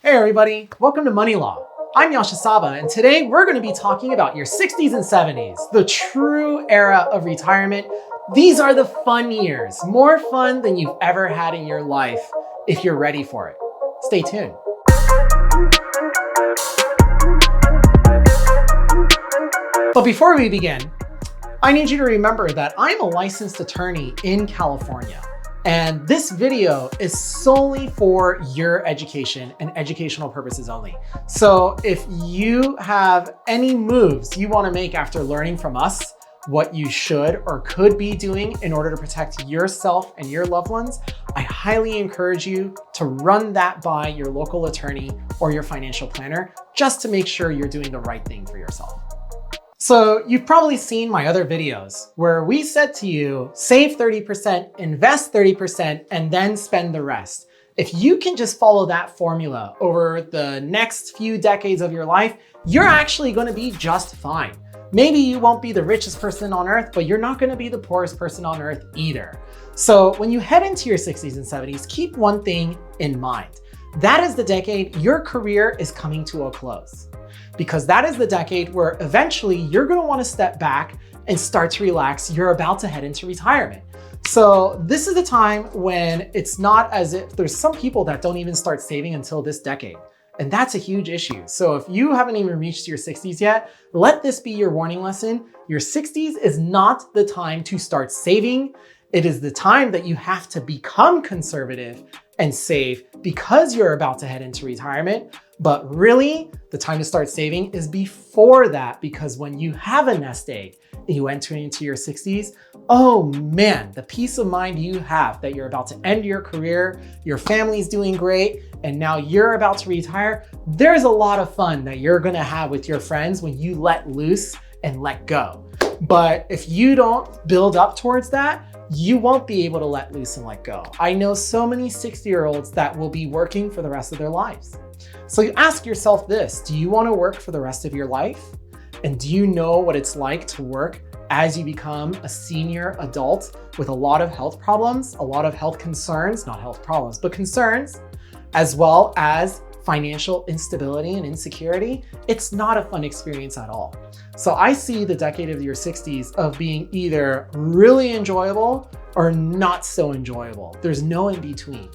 Hey everybody, welcome to Money Law. I'm Yasha Saba, and today we're going to be talking about your 60s and 70s, the true era of retirement. These are the fun years, more fun than you've ever had in your life if you're ready for it. Stay tuned. But before we begin, I need you to remember that I'm a licensed attorney in California. And this video is solely for your education and educational purposes only. So if you have any moves you want to make after learning from us, what you should or could be doing in order to protect yourself and your loved ones, I highly encourage you to run that by your local attorney or your financial planner, just to make sure you're doing the right thing for yourself. So you've probably seen my other videos where we said to you, save 30%, invest 30%, and then spend the rest. If you can just follow that formula over the next few decades of your life, you're actually going to be just fine. Maybe you won't be the richest person on earth, but you're not going to be the poorest person on earth either. So when you head into your 60s and 70s, keep one thing in mind. That is the decade your career is coming to a close. Because that is the decade where eventually you're going to want to step back and start to relax. You're about to head into retirement. So this is the time when it's not as if there's some people that don't even start saving until this decade. And that's a huge issue. So if you haven't even reached your 60s yet, let this be your warning lesson. Your 60s is not the time to start saving. It is the time that you have to become conservative and save because you're about to head into retirement. But really, the time to start saving is before that, because when you have a nest egg and you enter into your 60s, oh man, the peace of mind you have that you're about to end your career, your family's doing great, and now you're about to retire, there's a lot of fun that you're gonna have with your friends when you let loose and let go. But if you don't build up towards that, you won't be able to let loose and let go. I know so many 60-year-olds that will be working for the rest of their lives. So you ask yourself this, do you want to work for the rest of your life? And do you know what it's like to work as you become a senior adult with a lot of health problems, a lot of health concerns, not health problems, but concerns, as well as financial instability and insecurity? It's not a fun experience at all. So I see the decade of your 60s of being either really enjoyable or not so enjoyable. There's no in between.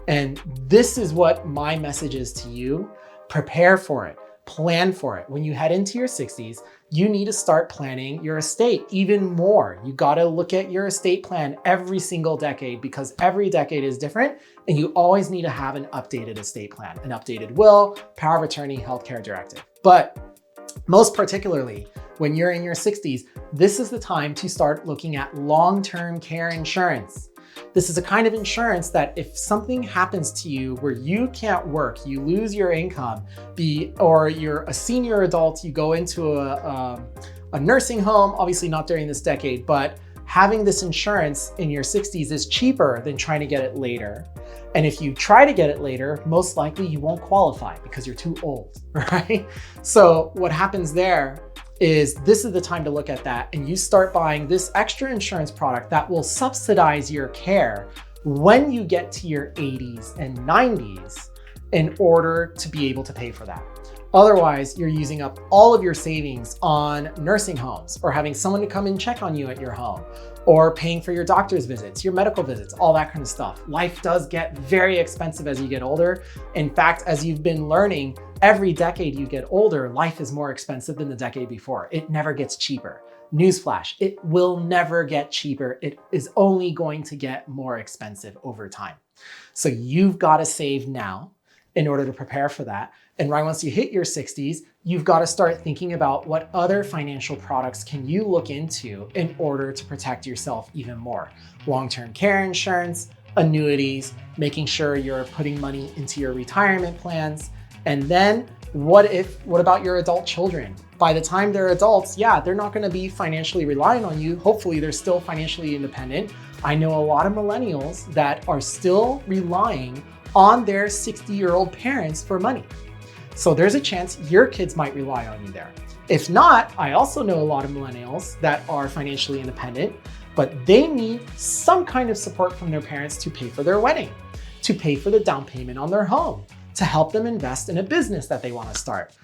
And this is what my message is to you. Prepare for it. Plan for it. When you head into your 60s, you need to start planning your estate even more. You got to look at your estate plan every single decade, because every decade is different, and you always need to have an updated estate plan, an updated will, power of attorney, healthcare directive. But most particularly, when you're in your 60s, this is the time to start looking at long-term care insurance. This is a kind of insurance that if something happens to you where you can't work, you lose your income, or you're a senior adult, you go into a nursing home, obviously not during this decade, but having this insurance in your 60s is cheaper than trying to get it later. And if you try to get it later, most likely you won't qualify because you're too old, right? So what happens there is this is the time to look at that, and you start buying this extra insurance product that will subsidize your care when you get to your 80s and 90s in order to be able to pay for that. Otherwise, you're using up all of your savings on nursing homes, or having someone to come and check on you at your home, or paying for your doctor's visits, your medical visits, all that kind of stuff. Life does get very expensive as you get older. In fact, as you've been learning, every decade you get older, life is more expensive than the decade before. It never gets cheaper. Newsflash, it will never get cheaper. It is only going to get more expensive over time. So you've got to save now in order to prepare for that. And right once you hit your 60s, you've got to start thinking about what other financial products can you look into in order to protect yourself even more. Long-term care insurance, annuities, making sure you're putting money into your retirement plans. And then what about your adult children? By the time they're adults, yeah, they're not going to be financially reliant on you. Hopefully they're still financially independent. I know a lot of millennials that are still relying on their 60-year-old parents for money. So there's a chance your kids might rely on you there. If not, I also know a lot of millennials that are financially independent, but they need some kind of support from their parents to pay for their wedding, to pay for the down payment on their home, to help them invest in a business that they want to start.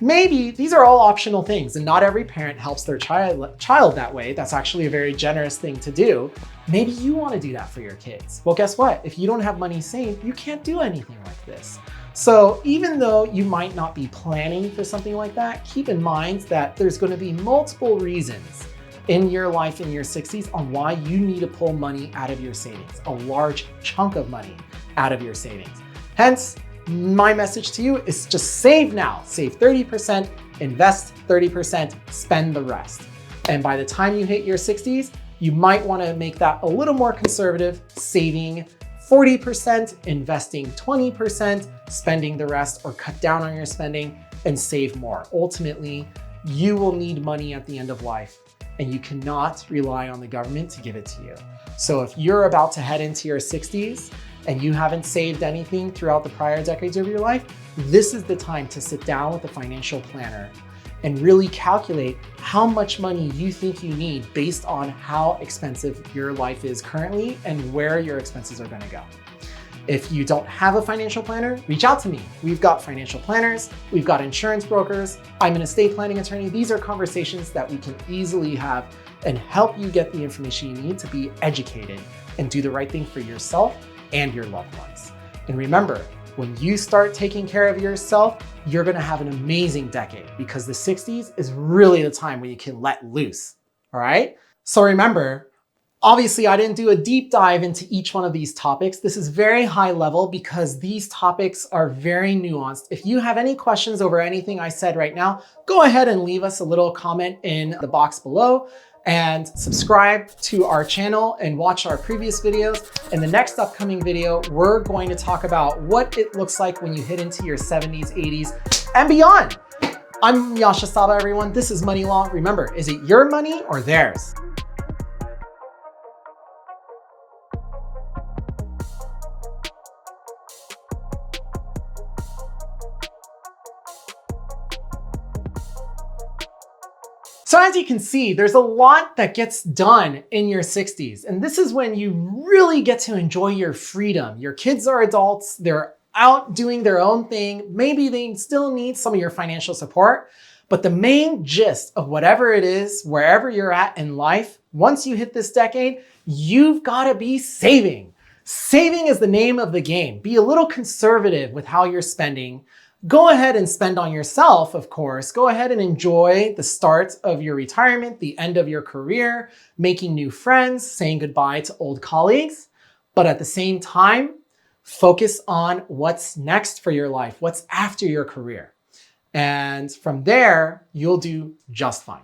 Maybe these are all optional things, and not every parent helps their child that way. That's actually a very generous thing to do. Maybe you want to do that for your kids. Well, guess what? If you don't have money saved, you can't do anything like this. So even though you might not be planning for something like that, keep in mind that there's going to be multiple reasons in your life in your 60s on why you need to pull money out of your savings, a large chunk of money out of your savings. Hence, my message to you is just save now. Save 30%, invest 30%, spend the rest. And by the time you hit your 60s, you might want to make that a little more conservative, saving 40%, investing 20%, spending the rest, or cut down on your spending and save more. Ultimately, you will need money at the end of life, and you cannot rely on the government to give it to you. So if you're about to head into your 60s and you haven't saved anything throughout the prior decades of your life, this is the time to sit down with a financial planner and really calculate how much money you think you need based on how expensive your life is currently and where your expenses are going to go. If you don't have a financial planner, reach out to me. We've got financial planners, we've got insurance brokers, I'm an estate planning attorney. These are conversations that we can easily have and help you get the information you need to be educated and do the right thing for yourself and your loved ones. And remember, when you start taking care of yourself, you're gonna have an amazing decade, because the 60s is really the time when you can let loose, all right? So remember, obviously I didn't do a deep dive into each one of these topics. This is very high level because these topics are very nuanced. If you have any questions over anything I said right now, go ahead and leave us a little comment in the box below, and subscribe to our channel and watch our previous videos. In the next upcoming video, we're going to talk about what it looks like when you hit into your 70s, 80s, and beyond. I'm Yasha Saba, everyone. This is Money Law. Remember, is it your money or theirs? So as you can see, there's a lot that gets done in your 60s. And this is when you really get to enjoy your freedom. Your kids are adults, they're out doing their own thing. Maybe they still need some of your financial support, but the main gist of whatever it is, wherever you're at in life, once you hit this decade, you've gotta be saving. Saving is the name of the game. Be a little conservative with how you're spending. Go ahead and spend on yourself, of course. Go ahead and enjoy the start of your retirement, the end of your career, making new friends, saying goodbye to old colleagues. But at the same time, focus on what's next for your life, what's after your career. And from there, you'll do just fine.